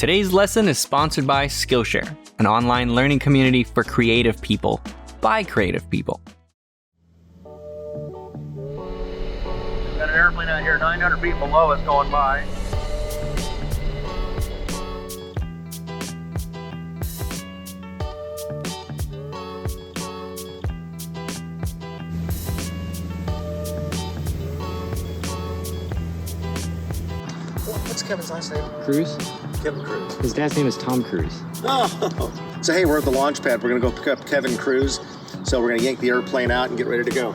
Today's lesson is sponsored by Skillshare, an online learning community for creative people, by creative people. We've got an airplane out here 900 feet below us going by. What's Kevin's last name? Cruise? Kevin Cruz. His dad's name is Tom Cruise. Oh, so hey, we're at the launch pad. We're gonna go pick up Kevin Cruz. So we're gonna yank the airplane out and get ready to go.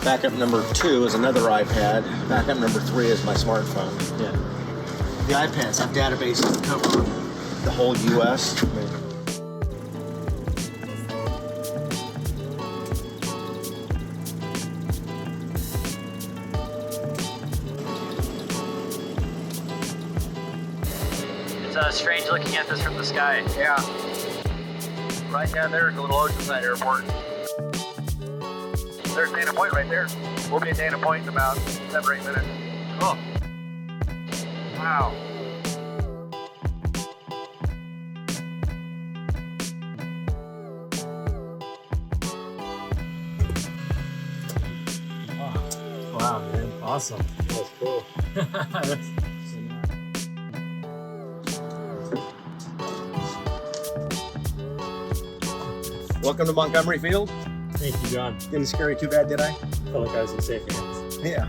Backup number 2 is another iPad. Backup number 3 is my smartphone. Yeah. The iPads have databases that cover the whole U.S. It's strange looking at this from the sky. Yeah. Right down there is a little oceanside airport. There's Dana Point right there. We'll be at Dana Point in about 7 or 8 minutes. Oh. Wow. Oh, wow, man. Awesome. That's cool. Welcome to Montgomery Field. Thank you, John. Didn't scare you too bad, did I? Felt like I was in safe hands. Yeah.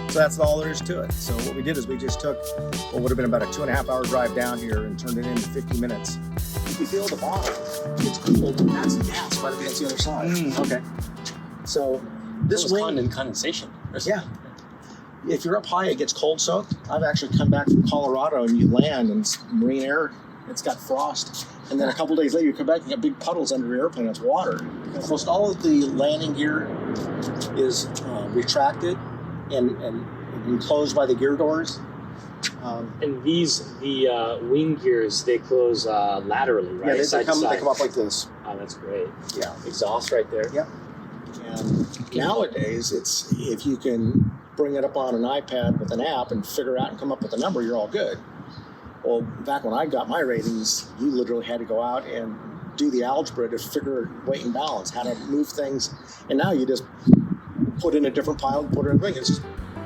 So that's all there is to it. So what we did is we just took what would have been about a 2.5-hour drive down here and turned it into 50 minutes. You can feel the bottom. It's cool. That's the gas. Quite a bit. That's the other side. Okay. So this wing, condensation. yeah. If you're up high, it gets cold soaked. I've actually come back from Colorado and you land and it's marine air. It's got frost. And then a couple days later, you come back and you got big puddles under your airplane. It's water. Almost all of the landing gear is retracted and enclosed by the gear doors. And the wing gears, they close laterally, right? Yeah, they come up like this. Oh, that's great. Yeah. Exhaust right there. Yep. And nowadays, it's if you can bring it up on an iPad with an app and figure out and come up with a number, you're all good. Well, back when I got my ratings, you literally had to go out and do the algebra to figure weight and balance, how to move things. And now you just put in a different pile, put it in a ring. It's just,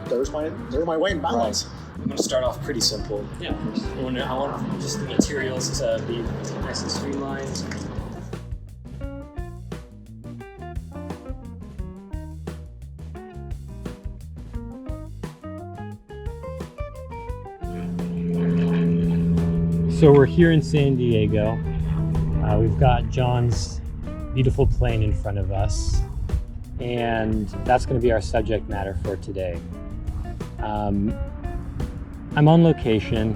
there's my weight and balance. Right. I'm going to start off pretty simple. Yeah, of course. I want just the materials to be nice and streamlined. So we're here in San Diego. We've got John's beautiful plane in front of us, and that's going to be our subject matter for today. I'm on location.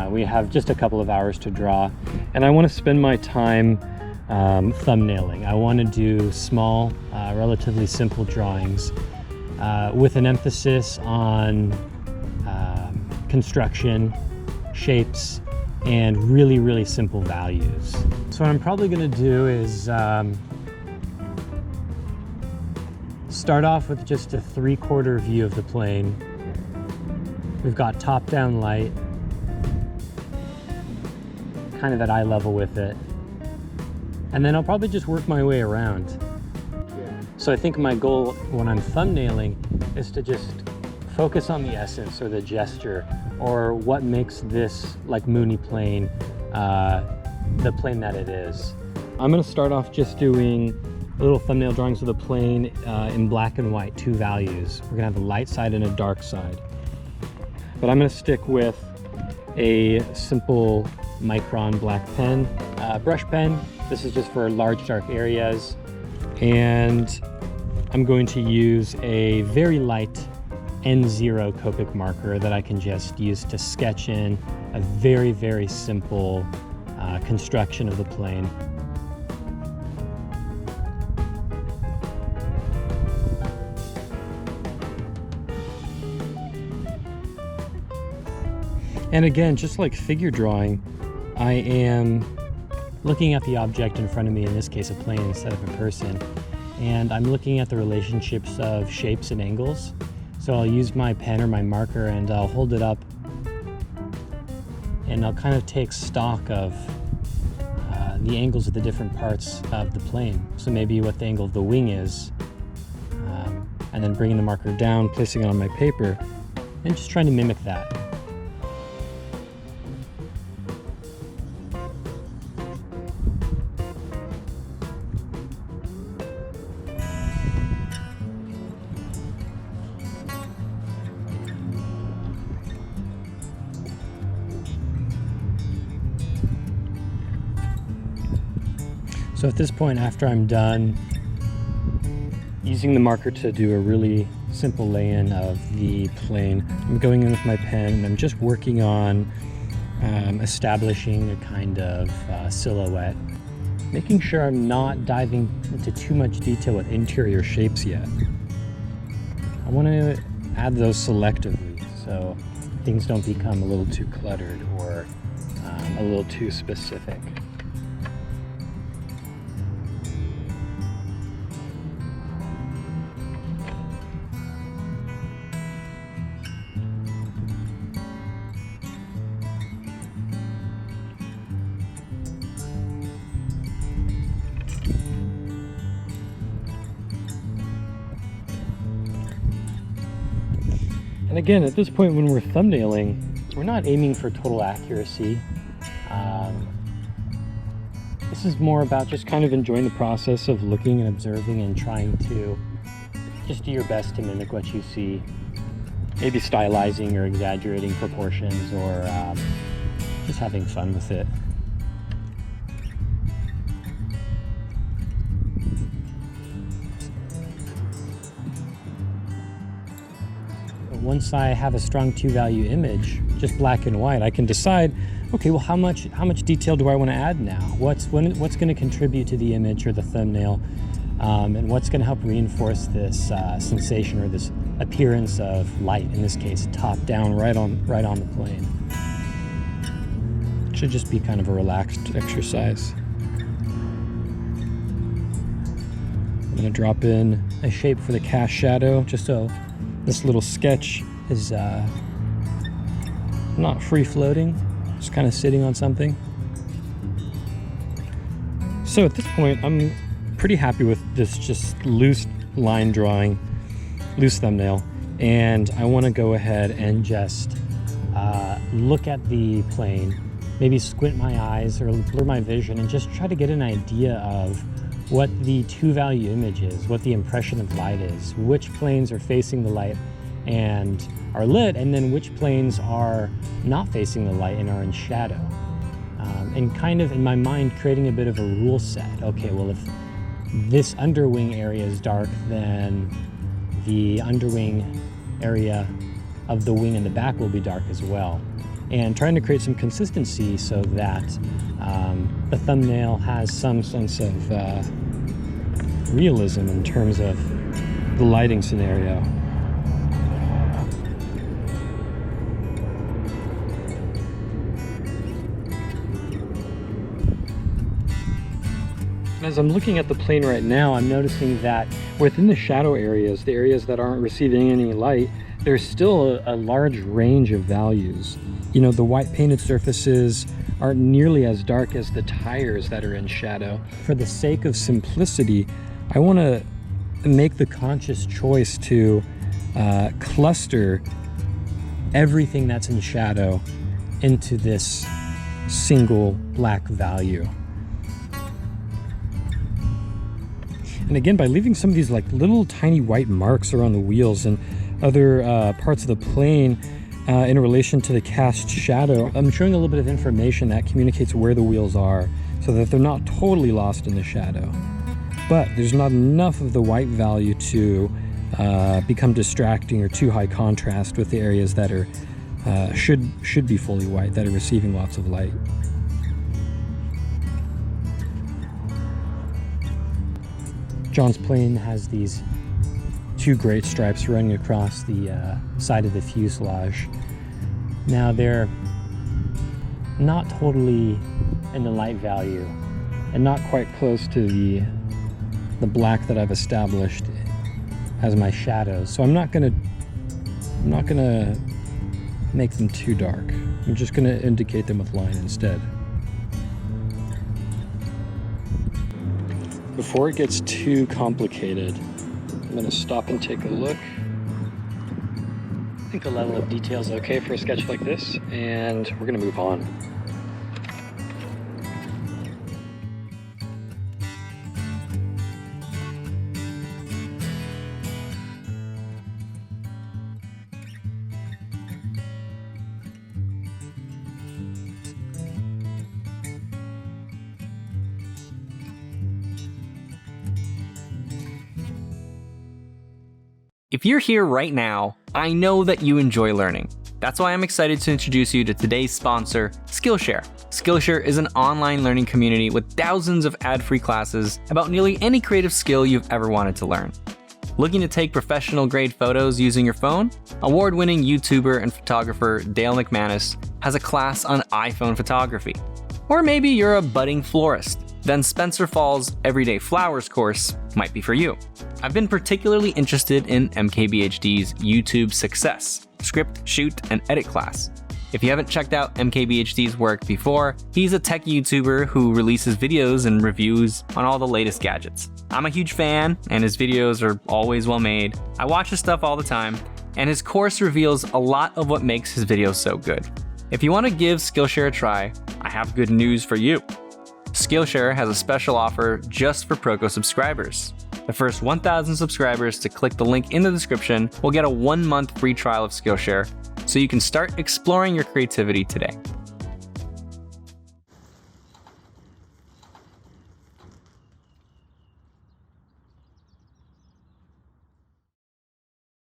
We have just a couple of hours to draw, and I want to spend my time thumbnailing. I want to do small, relatively simple drawings with an emphasis on construction, shapes, and really, really simple values. So what I'm probably going to do is start off with just a 3/4 view of the plane. We've got top-down light, kind of at eye level with it. And then I'll probably just work my way around. So I think my goal when I'm thumbnailing is to just focus on the essence or the gesture or what makes this like Mooney plane the plane that it is. I'm going to start off just doing little thumbnail drawings of the plane in black and white, 2 values. We're going to have a light side and a dark side. But I'm going to stick with a simple micron black pen, brush pen. This is just for large dark areas. And I'm going to use a very light N0 Copic marker that I can just use to sketch in a very, very simple construction of the plane. And again, just like figure drawing, I am looking at the object in front of me, in this case a plane instead of a person, and I'm looking at the relationships of shapes and angles. So So I'll use my pen or my marker and I'll hold it up and I'll kind of take stock of the angles of the different parts of the plane. So maybe what the angle of the wing is, and then bringing the marker down, placing it on my paper, and just trying to mimic that. So at this point, after I'm done using the marker to do a really simple lay-in of the plane, I'm going in with my pen and I'm just working on establishing a kind of silhouette, making sure I'm not diving into too much detail with interior shapes yet. I want to add those selectively so things don't become a little too cluttered or a little too specific. And again, at this point when we're thumbnailing, we're not aiming for total accuracy. This is more about just kind of enjoying the process of looking and observing and trying to just do your best to mimic what you see. Maybe stylizing or exaggerating proportions or just having fun with it. Once I have a strong two-value image, just black and white, I can decide, okay, well, how much detail do I want to add now? What's going to contribute to the image or the thumbnail, and what's going to help reinforce this sensation or this appearance of light? In this case, top down, right on the plane. It should just be kind of a relaxed exercise. I'm going to drop in a shape for the cast shadow, just so this little sketch is not free-floating, just kind of sitting on something. So at this point, I'm pretty happy with this just loose line drawing, loose thumbnail, and I want to go ahead and just look at the plane, maybe squint my eyes or blur my vision and just try to get an idea of what the two-value image is, what the impression of light is, which planes are facing the light and are lit, and then which planes are not facing the light and are in shadow. And kind of in my mind creating a bit of a rule set. Okay, well, if this underwing area is dark, then the underwing area of the wing and the back will be dark as well. And trying to create some consistency so that the thumbnail has some sense of realism in terms of the lighting scenario. As I'm looking at the plane right now, I'm noticing that within the shadow areas, the areas that aren't receiving any light, there's still a large range of values. You know, the white painted surfaces aren't nearly as dark as the tires that are in shadow. For the sake of simplicity, I want to make the conscious choice to cluster everything that's in shadow into this single black value. And again, by leaving some of these like little tiny white marks around the wheels and other parts of the plane in relation to the cast shadow, I'm showing a little bit of information that communicates where the wheels are so that they're not totally lost in the shadow. But there's not enough of the white value to become distracting or too high contrast with the areas that are should be fully white, that are receiving lots of light. John's plane has these two great stripes running across the side of the fuselage. Now they're not totally in the light value and not quite close to the black that I've established as my shadows. So I'm not going to I'm not gonna make them too dark. I'm just gonna indicate them with line instead. Before it gets too complicated, I'm gonna stop and take a look. I think the level of detail is okay for a sketch like this, and we're gonna move on. If you're here right now, I know that you enjoy learning. That's why I'm excited to introduce you to today's sponsor, Skillshare. Skillshare is an online learning community with thousands of ad-free classes about nearly any creative skill you've ever wanted to learn. Looking to take professional grade photos using your phone? Award-winning YouTuber and photographer Dale McManus has a class on iPhone photography. Or maybe you're a budding florist. Then Spencer Fall's Everyday Flowers course might be for you. I've been particularly interested in MKBHD's YouTube Success, script, shoot, and edit class. If you haven't checked out MKBHD's work before, he's a tech YouTuber who releases videos and reviews on all the latest gadgets. I'm a huge fan, and his videos are always well made. I watch his stuff all the time, and his course reveals a lot of what makes his videos so good. If you want to give Skillshare a try, I have good news for you. Skillshare has a special offer just for Proko subscribers. The first 1,000 subscribers to click the link in the description will get a 1-month free trial of Skillshare, so you can start exploring your creativity today.